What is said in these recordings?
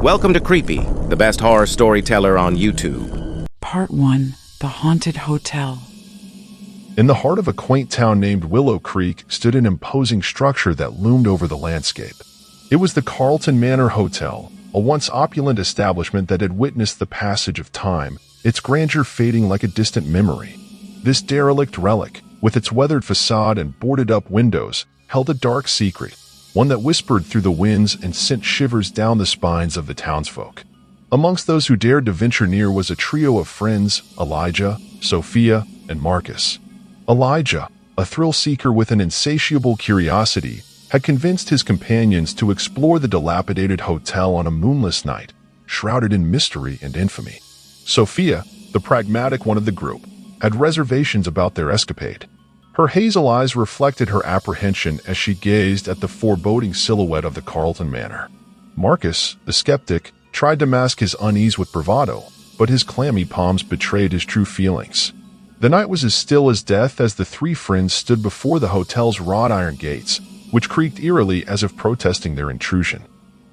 Welcome to Creepy, the best horror storyteller on YouTube. Part 1. The Haunted Hotel. In the heart of a quaint town named Willow Creek stood an imposing structure that loomed over the landscape. It was the Carlton Manor Hotel, a once opulent establishment that had witnessed the passage of time, its grandeur fading like a distant memory. This derelict relic, with its weathered facade and boarded-up windows, held a dark secret, one that whispered through the winds and sent shivers down the spines of the townsfolk. Amongst those who dared to venture near was a trio of friends, Elijah, Sophia, and Marcus. Elijah, a thrill-seeker with an insatiable curiosity, had convinced his companions to explore the dilapidated hotel on a moonless night, shrouded in mystery and infamy. Sophia, the pragmatic one of the group, had reservations about their escapade. Her hazel eyes reflected her apprehension as she gazed at the foreboding silhouette of the Carlton Manor. Marcus, the skeptic, tried to mask his unease with bravado, but his clammy palms betrayed his true feelings. The night was as still as death as the three friends stood before the hotel's wrought iron gates, which creaked eerily as if protesting their intrusion.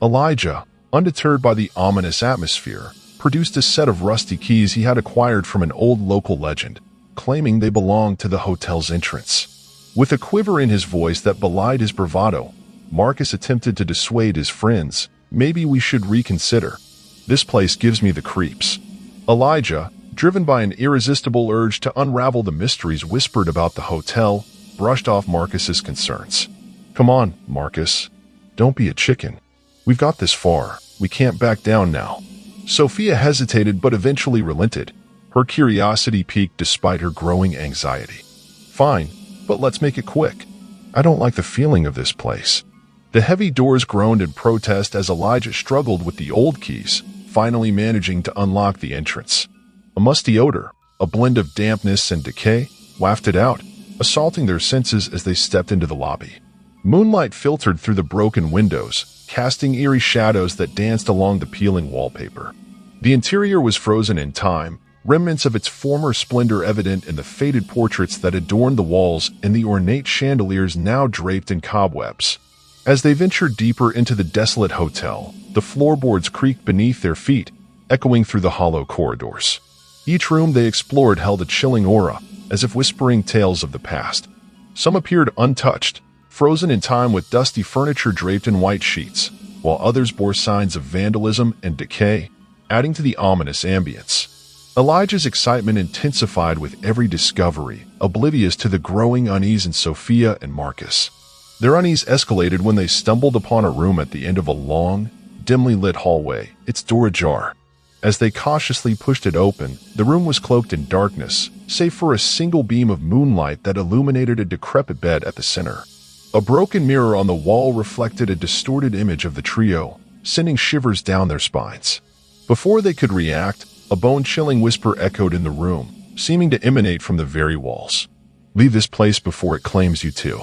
Elijah, undeterred by the ominous atmosphere, produced a set of rusty keys he had acquired from an old local legend, claiming they belonged to the hotel's entrance. With a quiver in his voice that belied his bravado, Marcus attempted to dissuade his friends. Maybe we should reconsider. This place gives me the creeps. Elijah, driven by an irresistible urge to unravel the mysteries whispered about the hotel, brushed off Marcus's concerns. Come on, Marcus. Don't be a chicken. We've got this far. We can't back down now. Sophia hesitated but eventually relented. Her curiosity piqued despite her growing anxiety. Fine, but let's make it quick. I don't like the feeling of this place. The heavy doors groaned in protest as Elijah struggled with the old keys, finally managing to unlock the entrance. A musty odor, a blend of dampness and decay, wafted out, assaulting their senses as they stepped into the lobby. Moonlight filtered through the broken windows, casting eerie shadows that danced along the peeling wallpaper. The interior was frozen in time, remnants of its former splendor evident in the faded portraits that adorned the walls and the ornate chandeliers now draped in cobwebs. As they ventured deeper into the desolate hotel, the floorboards creaked beneath their feet, echoing through the hollow corridors. Each room they explored held a chilling aura, as if whispering tales of the past. Some appeared untouched, frozen in time with dusty furniture draped in white sheets, while others bore signs of vandalism and decay, adding to the ominous ambience. Elijah's excitement intensified with every discovery, oblivious to the growing unease in Sophia and Marcus. Their unease escalated when they stumbled upon a room at the end of a long, dimly lit hallway, its door ajar. As they cautiously pushed it open, the room was cloaked in darkness, save for a single beam of moonlight that illuminated a decrepit bed at the center. A broken mirror on the wall reflected a distorted image of the trio, sending shivers down their spines. Before they could react, a bone-chilling whisper echoed in the room, seeming to emanate from the very walls. Leave this place before it claims you too.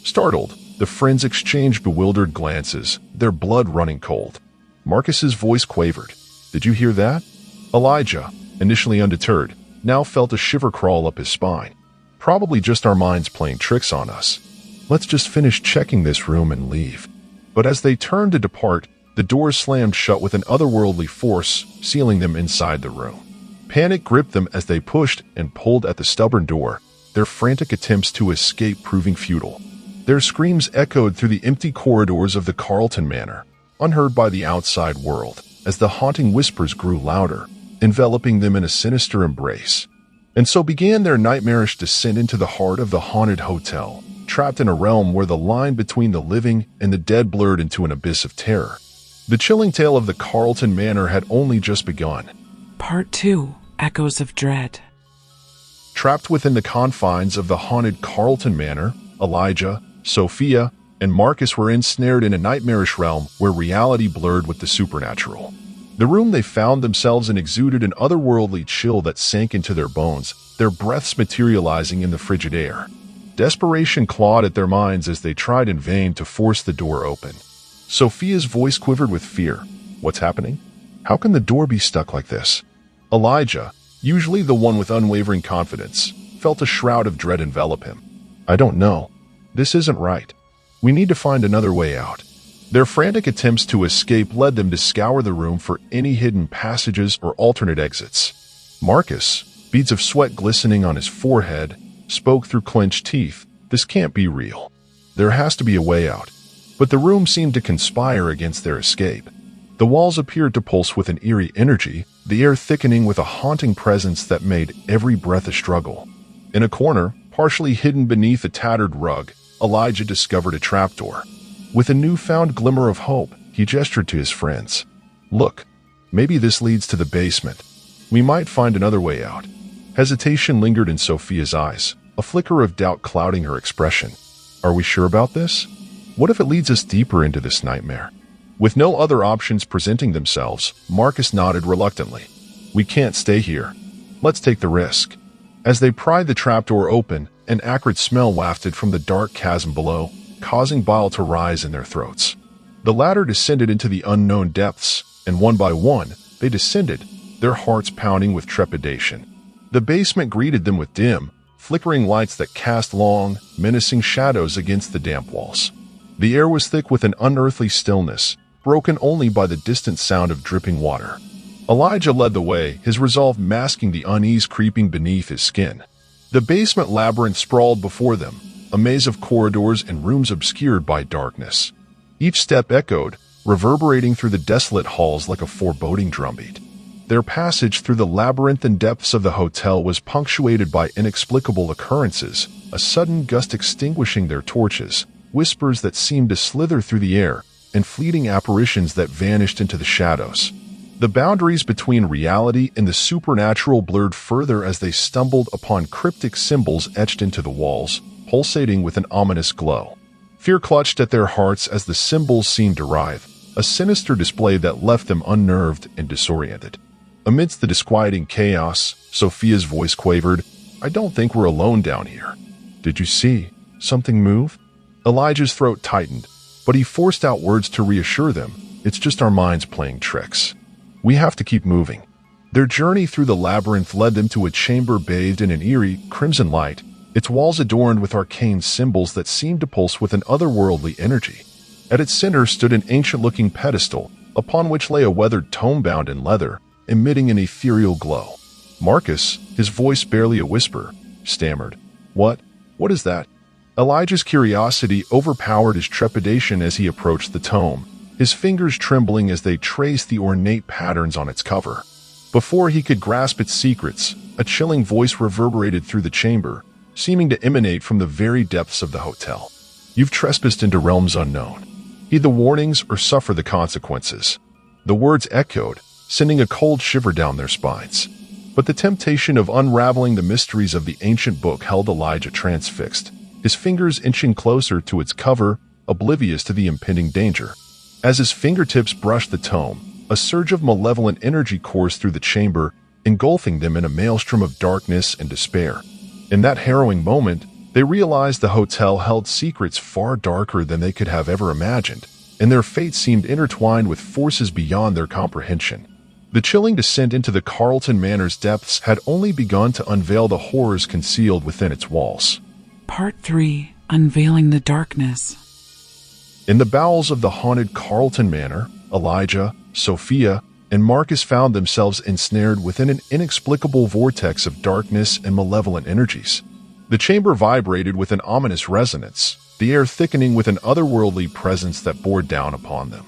Startled, the friends exchanged bewildered glances, their blood running cold. Marcus's voice quavered. Did you hear that? Elijah, initially undeterred, now felt a shiver crawl up his spine. Probably just our minds playing tricks on us. Let's just finish checking this room and leave. But as they turned to depart, the doors slammed shut with an otherworldly force, sealing them inside the room. Panic gripped them as they pushed and pulled at the stubborn door, their frantic attempts to escape proving futile. Their screams echoed through the empty corridors of the Carlton Manor, unheard by the outside world, as the haunting whispers grew louder, enveloping them in a sinister embrace. And so began their nightmarish descent into the heart of the haunted hotel, trapped in a realm where the line between the living and the dead blurred into an abyss of terror. The chilling tale of the Carlton Manor had only just begun. Part 2. Echoes of Dread. Trapped within the confines of the haunted Carlton Manor, Elijah, Sophia, and Marcus were ensnared in a nightmarish realm where reality blurred with the supernatural. The room they found themselves in exuded an otherworldly chill that sank into their bones, their breaths materializing in the frigid air. Desperation clawed at their minds as they tried in vain to force the door open. Sophia's voice quivered with fear. What's happening? How can the door be stuck like this? Elijah, usually the one with unwavering confidence, felt a shroud of dread envelop him. I don't know. This isn't right. We need to find another way out. Their frantic attempts to escape led them to scour the room for any hidden passages or alternate exits. Marcus, beads of sweat glistening on his forehead, spoke through clenched teeth. This can't be real. There has to be a way out. But the room seemed to conspire against their escape. The walls appeared to pulse with an eerie energy, the air thickening with a haunting presence that made every breath a struggle. In a corner, partially hidden beneath a tattered rug, Elijah discovered a trapdoor. With a newfound glimmer of hope, he gestured to his friends. "Look, maybe this leads to the basement. We might find another way out." Hesitation lingered in Sophia's eyes, a flicker of doubt clouding her expression. "Are we sure about this? What if it leads us deeper into this nightmare?" With no other options presenting themselves, Marcus nodded reluctantly. "We can't stay here. Let's take the risk." As they pried the trapdoor open, an acrid smell wafted from the dark chasm below, causing bile to rise in their throats. The latter descended into the unknown depths, and one by one, they descended, their hearts pounding with trepidation. The basement greeted them with dim, flickering lights that cast long, menacing shadows against the damp walls. The air was thick with an unearthly stillness, broken only by the distant sound of dripping water. Elijah led the way, his resolve masking the unease creeping beneath his skin. The basement labyrinth sprawled before them, a maze of corridors and rooms obscured by darkness. Each step echoed, reverberating through the desolate halls like a foreboding drumbeat. Their passage through the labyrinthine depths of the hotel was punctuated by inexplicable occurrences, a sudden gust extinguishing their torches, whispers that seemed to slither through the air, and fleeting apparitions that vanished into the shadows. The boundaries between reality and the supernatural blurred further as they stumbled upon cryptic symbols etched into the walls, pulsating with an ominous glow. Fear clutched at their hearts as the symbols seemed to writhe, a sinister display that left them unnerved and disoriented. Amidst the disquieting chaos, Sophia's voice quavered, "I don't think we're alone down here." "Did you see something move?" Elijah's throat tightened, but he forced out words to reassure them. "It's just our minds playing tricks. We have to keep moving." Their journey through the labyrinth led them to a chamber bathed in an eerie, crimson light, its walls adorned with arcane symbols that seemed to pulse with an otherworldly energy. At its center stood an ancient-looking pedestal, upon which lay a weathered tome bound in leather, emitting an ethereal glow. Marcus, his voice barely a whisper, stammered, What is that?" Elijah's curiosity overpowered his trepidation as he approached the tome, his fingers trembling as they traced the ornate patterns on its cover. Before he could grasp its secrets, a chilling voice reverberated through the chamber, seeming to emanate from the very depths of the hotel. "You've trespassed into realms unknown. Heed the warnings or suffer the consequences." The words echoed, sending a cold shiver down their spines. But the temptation of unraveling the mysteries of the ancient book held Elijah transfixed, his fingers inching closer to its cover, oblivious to the impending danger. As his fingertips brushed the tome, a surge of malevolent energy coursed through the chamber, engulfing them in a maelstrom of darkness and despair. In that harrowing moment, they realized the hotel held secrets far darker than they could have ever imagined, and their fate seemed intertwined with forces beyond their comprehension. The chilling descent into the Carlton Manor's depths had only begun to unveil the horrors concealed within its walls. Part 3. Unveiling the Darkness. In the bowels of the haunted Carlton Manor, Elijah, Sophia, and Marcus found themselves ensnared within an inexplicable vortex of darkness and malevolent energies. The chamber vibrated with an ominous resonance, the air thickening with an otherworldly presence that bore down upon them.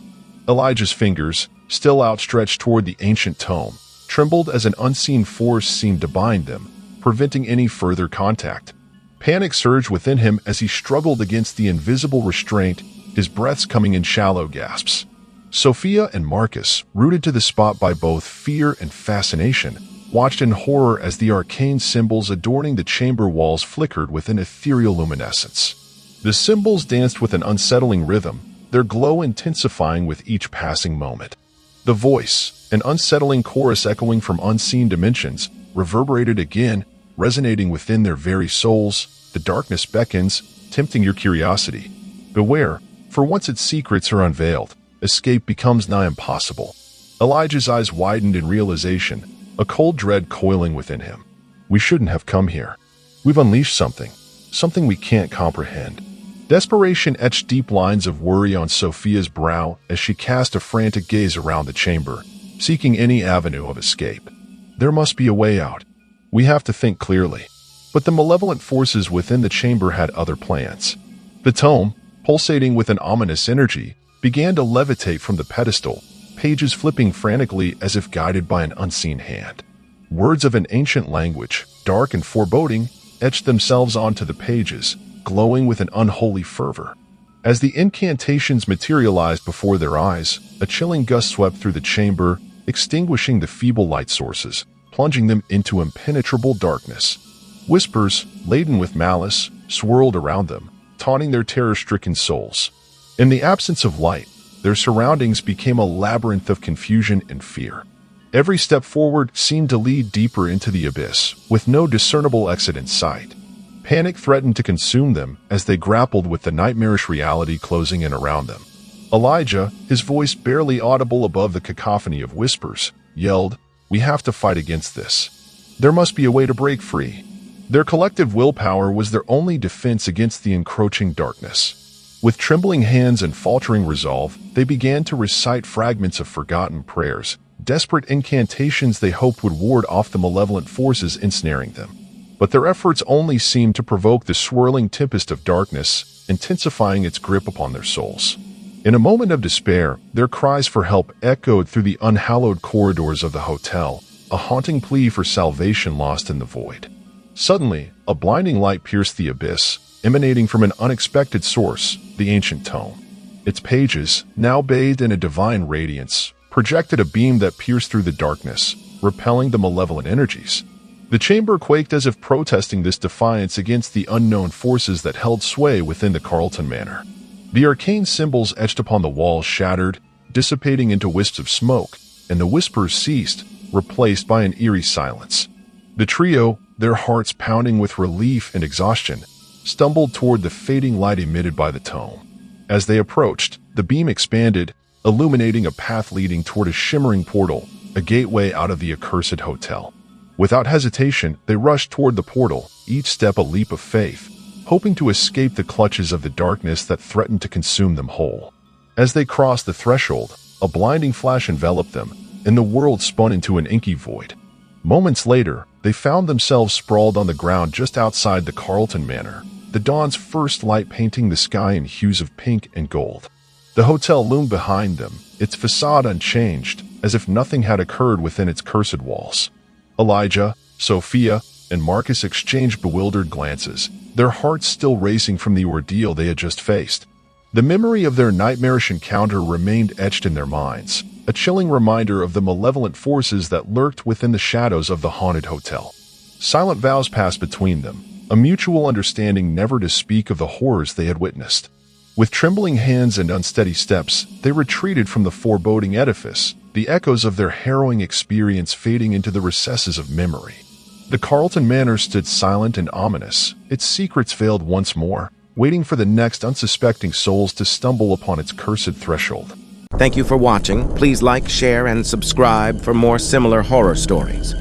Elijah's fingers, still outstretched toward the ancient tome, trembled as an unseen force seemed to bind them, preventing any further contact. Panic surged within him as he struggled against the invisible restraint, his breaths coming in shallow gasps. Sophia and Marcus, rooted to the spot by both fear and fascination, watched in horror as the arcane symbols adorning the chamber walls flickered with an ethereal luminescence. The symbols danced with an unsettling rhythm, their glow intensifying with each passing moment. The voice, an unsettling chorus echoing from unseen dimensions, reverberated again, resonating within their very souls. "The darkness beckons, tempting your curiosity. Beware, for once its secrets are unveiled, escape becomes nigh impossible." Elijah's eyes widened in realization, a cold dread coiling within him. "We shouldn't have come here. We've unleashed something we can't comprehend." Desperation etched deep lines of worry on Sophia's brow as she cast a frantic gaze around the chamber, seeking any avenue of escape. There must be a way out. We have to think clearly. But the malevolent forces within the chamber had other plans. The tome, pulsating with an ominous energy, began to levitate from the pedestal, pages flipping frantically as if guided by an unseen hand. Words of an ancient language, dark and foreboding, etched themselves onto the pages, glowing with an unholy fervor. As the incantations materialized before their eyes, a chilling gust swept through the chamber, extinguishing the feeble light sources, plunging them into impenetrable darkness. Whispers, laden with malice, swirled around them, taunting their terror-stricken souls. In the absence of light, their surroundings became a labyrinth of confusion and fear. Every step forward seemed to lead deeper into the abyss, with no discernible exit in sight. Panic threatened to consume them as they grappled with the nightmarish reality closing in around them. Elijah, his voice barely audible above the cacophony of whispers, yelled, "We have to fight against this. There must be a way to break free." Their collective willpower was their only defense against the encroaching darkness. With trembling hands and faltering resolve, they began to recite fragments of forgotten prayers, desperate incantations they hoped would ward off the malevolent forces ensnaring them. But their efforts only seemed to provoke the swirling tempest of darkness, intensifying its grip upon their souls. In a moment of despair, their cries for help echoed through the unhallowed corridors of the hotel, a haunting plea for salvation lost in the void. Suddenly, a blinding light pierced the abyss, emanating from an unexpected source, the ancient tome. Its pages, now bathed in a divine radiance, projected a beam that pierced through the darkness, repelling the malevolent energies. The chamber quaked as if protesting this defiance against the unknown forces that held sway within the Carlton Manor. The arcane symbols etched upon the walls shattered, dissipating into wisps of smoke, and the whispers ceased, replaced by an eerie silence. The trio, their hearts pounding with relief and exhaustion, stumbled toward the fading light emitted by the tome. As they approached, the beam expanded, illuminating a path leading toward a shimmering portal, a gateway out of the accursed hotel. Without hesitation, they rushed toward the portal, each step a leap of faith, hoping to escape the clutches of the darkness that threatened to consume them whole. As they crossed the threshold, a blinding flash enveloped them, and the world spun into an inky void. Moments later, they found themselves sprawled on the ground just outside the Carlton Manor, the dawn's first light painting the sky in hues of pink and gold. The hotel loomed behind them, its facade unchanged, as if nothing had occurred within its cursed walls. Elijah, Sophia, and Marcus exchanged bewildered glances, their hearts still racing from the ordeal they had just faced. The memory of their nightmarish encounter remained etched in their minds, a chilling reminder of the malevolent forces that lurked within the shadows of the haunted hotel. Silent vows passed between them, a mutual understanding never to speak of the horrors they had witnessed. With trembling hands and unsteady steps, they retreated from the foreboding edifice, the echoes of their harrowing experience fading into the recesses of memory. The Carlton Manor stood silent and ominous, its secrets veiled once more, waiting for the next unsuspecting souls to stumble upon its cursed threshold. Thank you for watching. Please like, share, and subscribe for more similar horror stories.